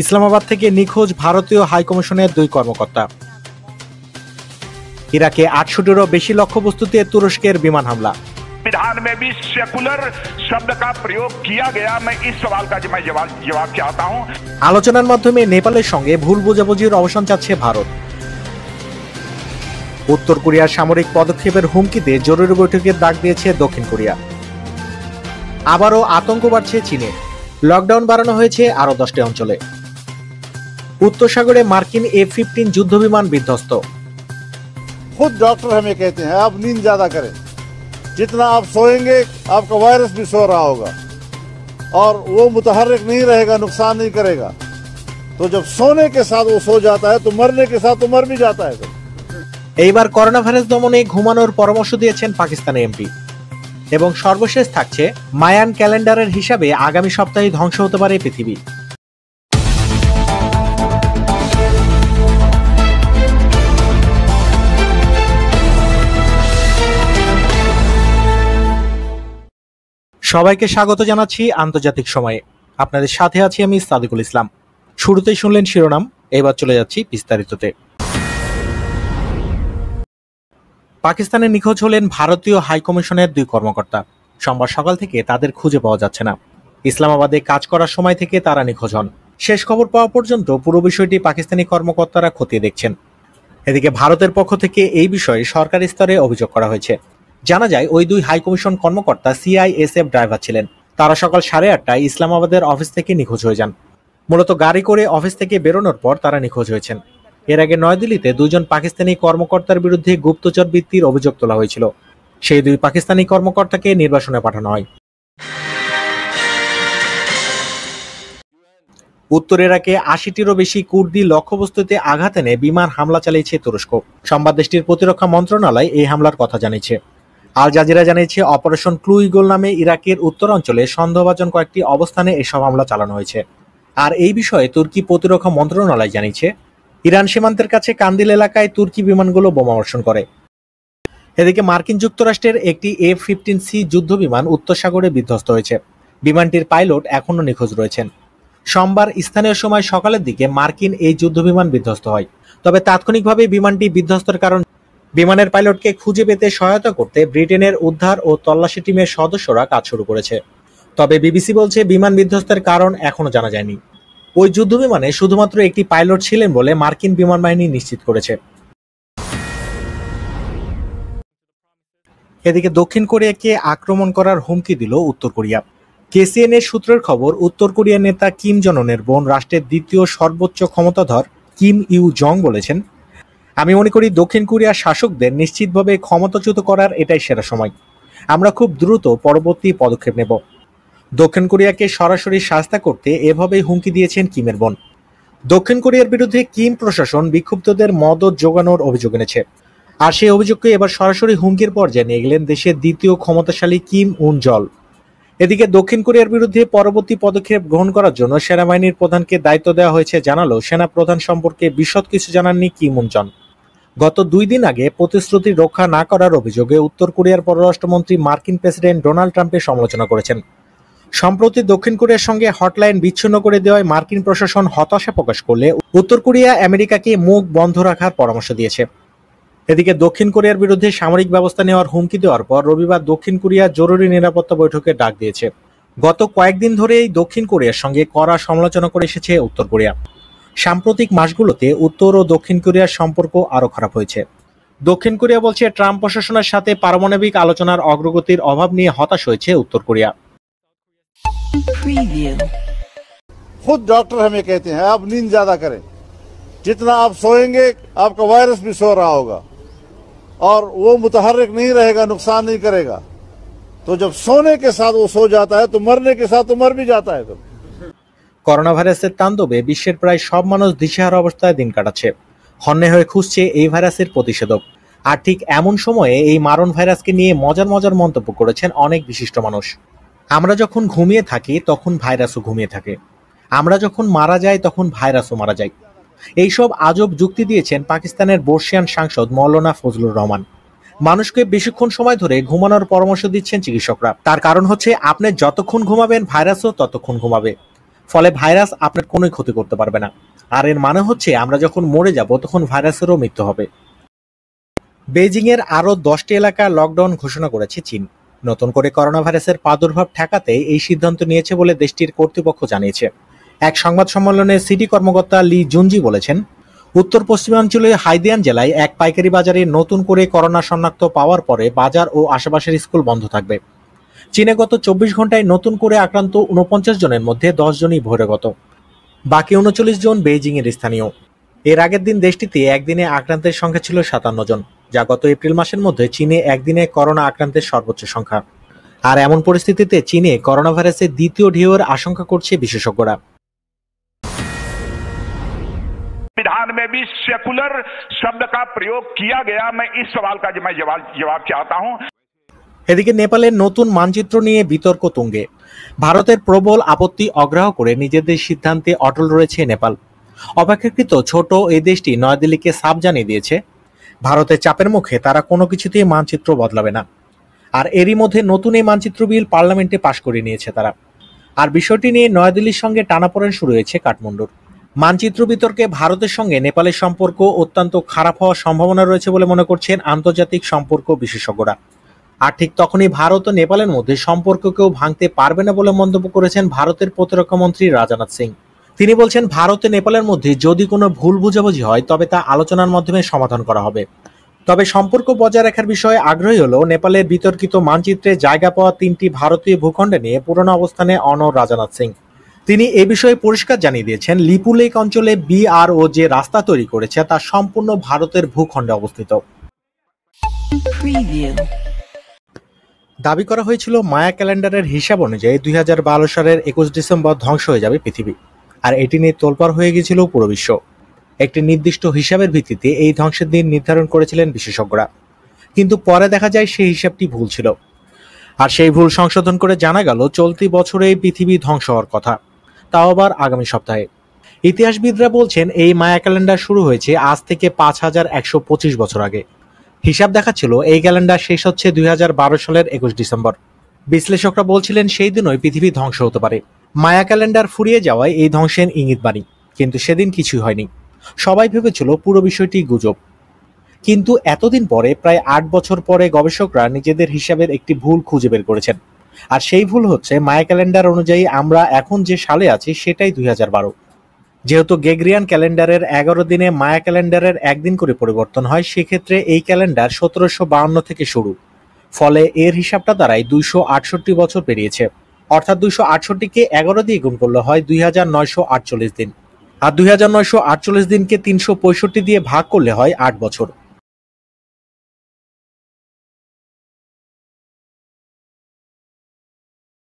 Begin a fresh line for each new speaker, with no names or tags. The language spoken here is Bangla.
ইসলামাবাদ থেকে নিখোঁজ ভারতীয় হাইকমিশনের 2 কর্মকর্তা। ইরাকে 68-এরও বেশি লক্ষ্যবস্তুতে তুরস্কের বিমান হামলা।
विधान में भी सेकुलर शब्द का प्रयोग किया गया। मैं इस सवाल का जवाब चाहता हूं।
আলোচনার মাধ্যমে নেপালের সঙ্গে ভুল বোঝাবুঝির অবসান চাচ্ছে ভারত। উত্তর কোরিয়ার সামরিক পদক্ষেপের হুমকিতে জরুরি বৈঠকের ডাক দিয়েছে দক্ষিণ কোরিয়া। আবারও আতঙ্ক বাড়ছে চীনে, লকডাউন বাড়ানো হয়েছে আরো 10টি অঞ্চলে। উত্তর সাগরে মার্কিন F-15 যুদ্ধবিমান বিধ্বস্ত।
खुद डॉक्टर हमें कहते हैं आप नींद ज्यादा करें, जितना आप सोएंगे आपका वायरस भी सो रहा होगा और वो मुतहर्रिक नहीं रहेगा, नुकसान नहीं करेगा। तो जब सोने के साथ वो सो जाता है तो मरने के साथ तो मर भी जाता है।
এইবার করোনা ভাইরাস দমনে ঘুমানোর পরামর্শ দিয়েছেন পাকিস্তানি এমপি। এবং সর্বশেষ থাকছে মায়ান ক্যালেন্ডারের হিসাবে আগামী সপ্তাহে ধ্বংস হতে পারে পৃথিবী। সবাইকে স্বাগত জানাচ্ছি আন্তর্জাতিক সময়ে। আপনাদের সাথে আছি আমি সাদিকুল ইসলাম। শুরুতেই শুনলেন শিরোনাম, এবার চলে যাচ্ছি বিস্তারিততে। পাকিস্তানে নিখোঁজ হলেন ভারতীয় হাইকমিশনের 2 কর্মকর্তা। সোমবার সকাল থেকে তাদের খুঁজে পাওয়া যাচ্ছে না। ইসলামাবাদে কাজ করার সময় থেকে তারা নিখোঁজ হন। শেষ খবর পাওয়া পর্যন্ত পুরো বিষয়টি পাকিস্তানি কর্মকর্তারা খতিয়ে দেখছেন। এদিকে ভারতের পক্ষ থেকে এই বিষয়ে সরকারি স্তরে অভিযোগ করা হয়েছে। জানা যায় ওই 2 হাইকমিশন কর্মকর্তা CISF ড্রাইভার ছিলেন। তারা সকাল 8:30টায় ইসলামাবাদের অফিস থেকে নিখোঁজ হয়ে যান। মূলত গাড়ি করে অফিস থেকে বেরোনোর পর তারা নিখোঁজ হয়েছেন। এর আগে নয়াদিল্লিতে 2 জন পাকিস্তানি কর্মকর্তার বিরুদ্ধে গুপ্তচর বৃত্তির অভিযোগ তোলা হয়েছিল। সেই 2 পাকিস্তানি কর্মকর্তাকে নির্বাসনে পাঠানো হয়। উত্তর ইরাকে 80-টিরও বেশি কুর্দি লক্ষ্যবস্তুতে আঘাত এনে বিমান হামলা চালিয়েছে তুরস্ক। সংবাদ দেশটির প্রতিরক্ষা মন্ত্রণালয় এই হামলার কথা জানিয়েছে। আল জাজিরা জানিয়েছে অপারেশন ক্লু ইগল নামে ইরাকের উত্তরাঞ্চলে সন্দেহভাজন কয়েকটি অবস্থানে এসব হামলা চালানো হয়েছে। আর এই বিষয়ে তুর্কি প্রতিরক্ষা মন্ত্রণালয় জানিয়েছে ইরান সীমান্তের কাছে কান্দিল এলাকায় তুর্কি বিমানগুলো বোমাবর্ষণ করে। এদিকে মার্কিন যুক্তরাষ্ট্রের একটি F-15C যুদ্ধবিমান উত্তর সাগরে বিধ্বস্ত হয়েছে। বিমানটির পাইলট এখনও নিখোঁজ রয়েছেন। সোমবার স্থানীয় সময় সকালের দিকে মার্কিন এই যুদ্ধবিমান বিধ্বস্ত হয়। তবে তাৎক্ষণিকভাবে বিমানটি বিধ্বস্তের কারণ বিমানের পাইলটকে খুঁজে পেতে সহায়তা করতে ব্রিটেনের উদ্ধার ও তল্লাশি টিমের সদস্যরা কাজ শুরু করেছে। তবে বিবিসি বলছে বিমান বিধ্বস্তের কারণ এখনো জানা যায়নি। ওই যুদ্ধবিমানে শুধুমাত্র একটি পাইলট ছিলেন বলে মার্কিন বিমান বাহিনী নিশ্চিত করেছে। এদিকে দক্ষিণ কোরিয়াকে আক্রমণ করার হুমকি দিল উত্তর কোরিয়া। KCN এর সূত্রের খবর, উত্তর কোরিয়ার নেতা কিম জং উনের বোন রাষ্ট্রের দ্বিতীয় সর্বোচ্চ ক্ষমতাধর কিম ইউ জং বলেছেন, আমি মনে করি দক্ষিণ কোরিয়ার শাসকদের নিশ্চিতভাবে ক্ষমতাচ্যুত করার এটাই সেরা সময়। আমরা খুব দ্রুত পরবর্তী পদক্ষেপ নেব। দক্ষিণ কোরিয়াকে সরাসরি শাস্তি করতে এভাবেই হুমকি দিয়েছেন কিমের বোন। দক্ষিণ কোরিয়ার বিরুদ্ধে কিম প্রশাসন বিক্ষুব্ধদের মদত যোগানোর অভিযোগ এনেছে। আর সেই অভিযোগকে এবার সরাসরি হুমকির পর্যায়ে নিয়ে গেলেন দেশের দ্বিতীয় ক্ষমতাশালী কিম উন জল। এদিকে দক্ষিণ কোরিয়ার বিরুদ্ধে পরবর্তী পদক্ষেপ গ্রহণ করার জন্য সেনাবাহিনীর প্রধানকে দায়িত্ব দেওয়া হয়েছে জানালো সেনা প্রধান সম্পর্কে বিশদ কিছু জানাননি কিম উন জন। গত 2 দিন আগে প্রতিশ্রুতি রক্ষা না করার অভিযোগে উত্তর কোরিয়ার পররাষ্ট্রমন্ত্রী মার্কিন প্রেসিডেন্ট ডোনাল্ড ট্রাম্পের সমালোচনা করেছেন। সম্প্রতি দক্ষিণ কোরিয়ার সঙ্গে হটলাইন বিচ্ছিন্ন করে দেওয়ায় মার্কিন প্রশাসন হতাশা প্রকাশ করলে উত্তর কোরিয়া আমেরিকাকে মুখ বন্ধ রাখার পরামর্শ দিয়েছে। এদিকে দক্ষিণ কোরিয়ার বিরুদ্ধে সামরিক ব্যবস্থা নেওয়ার হুমকি দেওয়ার পর রবিবার দক্ষিণ কোরিয়া জরুরি নিরাপত্তা বৈঠকের ডাক দিয়েছে। গত কয়েকদিন ধরেই দক্ষিণ কোরিয়ার সঙ্গে কড়া সমালোচনা করে এসেছে উত্তর কোরিয়া। সাম্প্রতিক মাসগুলোতে উত্তর ও দক্ষিণ কোরিয়ার সম্পর্ক আরও খারাপ হয়েছে। দক্ষিণ কোরিয়া বলছে ট্রাম্প প্রশাসনের সাথে পারমাণবিক আলোচনার অগ্রগতির অভাব নিয়ে হতাশ হয়েছে উত্তর কোরিয়া।
खुद डॉक्टर हमें कहते हैं आप नींद ज्यादा करें, जितना आप सोएंगे आपका वायरस भी सो रहा होगा और वो मुतहर्रिक नहीं रहेगा, नुकसान नहीं करेगा। तो जब सोने के साथ वो सो जाता है तो मरने के साथ तो मर भी जाता है।
করোনা ভাইরাসের তাণ্ডবে বিশ্বের প্রায় সব মানুষ দিশেহারা অবস্থায় দিন কাটাচ্ছে। হন্যে হয়ে খুঁজছে এই ভাইরাসের প্রতিষেধক। আর ঠিক এমন সময়ে এই মারণ ভাইরাসকে নিয়ে মজার মজার মন্তব্য করেছেন অনেক বিশিষ্ট মানুষ। আমরা যখন ঘুমিয়ে থাকি তখন ভাইরাসও ঘুমিয়ে থাকে, আমরা যখন মারা যাই তখন ভাইরাসও মারা যায়। এইসব আজব যুক্তি দিয়েছেন পাকিস্তানের বর্ষিয়ান সাংসদ মৌলানা ফজলুর রহমান। মানুষকে বেশিক্ষণ সময় ধরে ঘুমানোর পরামর্শ দিচ্ছেন চিকিৎসকরা। তার কারণ হচ্ছে আপনি যতক্ষণ ঘুমাবেন ভাইরাসও ততক্ষণ ঘুমাবে। ফলে ভাইরাস আপনার কোনোই ক্ষতি করতে পারবে না। আর এর মানে হচ্ছে আমরা যখন মরে যাব তখন ভাইরাসেরও মৃত্যু হবে। বেজিং এর আরও 10টি এলাকা লকডাউন ঘোষণা করেছে চীন। নতুন করে করোনা ভাইরাসের প্রাদুর্ভাব ঠেকাতে এই সিদ্ধান্ত নিয়েছে বলে দেশটির কর্তৃপক্ষ জানিয়েছে। এক সংবাদ সম্মেলনে সিটি কর্মকর্তা লি জুনজি বলেছেন, উত্তর পশ্চিমাঞ্চলীয় হাইদিয়ান জেলায় এক পাইকারি বাজারে নতুন করে করোনা শনাক্ত পাওয়ার পরে বাজার ও আশেপাশের স্কুল বন্ধ থাকবে। চীনে গত 24 ঘন্টায় নতুন করে আক্রান্ত 49 জনের মধ্যে 10 জনই বহিরাগত, বাকি 39 জন বেইজিং এর স্থানীয়। এর আগের দিন দেশটিতে একদিনে আক্রান্তের সংখ্যা ছিল 57 জন, যা গত এপ্রিল মাসের মধ্যে চীনে একদিনে করোনা আক্রান্তের সর্বোচ্চ সংখ্যা। আর এমন পরিস্থিতিতে চীনে করোনা ভাইরাসের দ্বিতীয় ঢেউয়ের আশঙ্কা করছে বিশেষজ্ঞরা।
विधान में भी सेकुलर शब्द का प्रयोग किया गया। मैं इस सवाल का मैं जवाब चाहता हूं।
এদিকে নেপালের নতুন মানচিত্র নিয়ে বিতর্ক তুঙ্গে। ভারতের প্রবল আপত্তি অগ্রাহ্য করে নিজেদের সিদ্ধান্তে অটল রয়েছে নেপাল। অপেক্ষাকৃত ছোট এই দেশটি নয়াদিল্লিকে সাফ জানিয়ে দিয়েছে, ভারতের চাপের মুখে তারা কোনো কিছুতেই মানচিত্র বদলাবে না। আর এরই মধ্যে নতুন এই মানচিত্র বিল পার্লামেন্টে পাশ করে নিয়েছে তারা। আর বিষয়টি নিয়ে নয়াদিল্লির সঙ্গে টানাপোড়েন শুরু হয়েছে কাঠমান্ডুর। মানচিত্র বিতর্কে ভারতের সঙ্গে নেপালের সম্পর্ক অত্যন্ত খারাপ হওয়ার সম্ভাবনা রয়েছে বলে মনে করছেন আন্তর্জাতিক সম্পর্ক বিশেষজ্ঞরা। আর ঠিক তখনই ভারত ও নেপালের মধ্যে সম্পর্ককেও ভাঙতে পারবে না বলে মন্তব্য করেছেন ভারতের প্রতিরক্ষা মন্ত্রী রাজনাথ সিং। তিনি বলছেন, ভারত ও নেপালের মধ্যে যদি কোনো ভুল বোঝাবুঝি হয় তবে তা আলোচনার মাধ্যমে সমাধান করা হবে। তবে সম্পর্ক বজায় রাখার বিষয়ে আগ্রহী হলেও নেপালের বিতর্কিত মানচিত্রে জায়গা পাওয়া 3টি ভারতীয় ভূখণ্ডে নিয়ে পুরনো অবস্থানে অনড় রাজনাথ সিং। তিনি এ বিষয়ে পরিষ্কার জানিয়ে দিয়েছেন, লিপুলেক অঞ্চলে বিআরও যে রাস্তা তৈরি করেছে তা সম্পূর্ণ ভারতের ভূখণ্ডে অবস্থিত। দাবি করা হয়েছিল মায়া ক্যালেন্ডারের হিসাব অনুযায়ী 2012 সালের 21 ডিসেম্বর ধ্বংস হয়ে যাবে পৃথিবী। আর এটি নিয়ে তোলপাড় হয়ে গিয়েছিল পুরো বিশ্ব। একটি নির্দিষ্ট হিসাবের ভিত্তিতে এই ধ্বংসের দিন নির্ধারণ করেছিলেন বিশেষজ্ঞরা, কিন্তু পরে দেখা যায় সেই হিসাবটি ভুল ছিল। আর সেই ভুল সংশোধন করে জানা গেল চলতি বছরেই পৃথিবী ধ্বংস হওয়ার কথা, তাও আবার আগামী সপ্তাহে। ইতিহাসবিদরা বলছেন এই মায়া ক্যালেন্ডার শুরু হয়েছে আজ থেকে 5125 বছর আগে। হিসাব দেখাচ্ছিল এই ক্যালেন্ডার শেষ হচ্ছে 2012 সালের 21 ডিসেম্বর। বিশ্লেষকরা বলছিলেন সেই দিনই পৃথিবী ধ্বংস হতে পারে। মায়া ক্যালেন্ডার ফুরিয়ে যাওয়ায় এই ধ্বংসের ইঙ্গিত বাণী, কিন্তু সেদিন কিছুই হয়নি। সবাই ভেবেছিল পুরো বিষয়টি গুজব। কিন্তু এতদিন পরে, প্রায় 8 বছর পরে, গবেষকরা নিজেদের হিসাবের একটি ভুল খুঁজে বের করেছেন। আর সেই ভুল হচ্ছে মায়া ক্যালেন্ডার অনুযায়ী আমরা এখন যে সালে আছি সেটাই 2012। যেহেতু গ্রেগরিয়ান ক্যালেন্ডারের 11 দিনে মায়া ক্যালেন্ডারের একদিন করে পরিবর্তন হয়, সেক্ষেত্রে এই ক্যালেন্ডার 1752 থেকে শুরু। ফলে এর হিসাবটা দাঁড়ায় 268 বছর পেরিয়েছে। অর্থাৎ 268কে 11 দিয়ে গুণ করলে হয় 2948 দিন। আর 2948 দিনকে 365 দিয়ে ভাগ করলে হয় 8 বছর।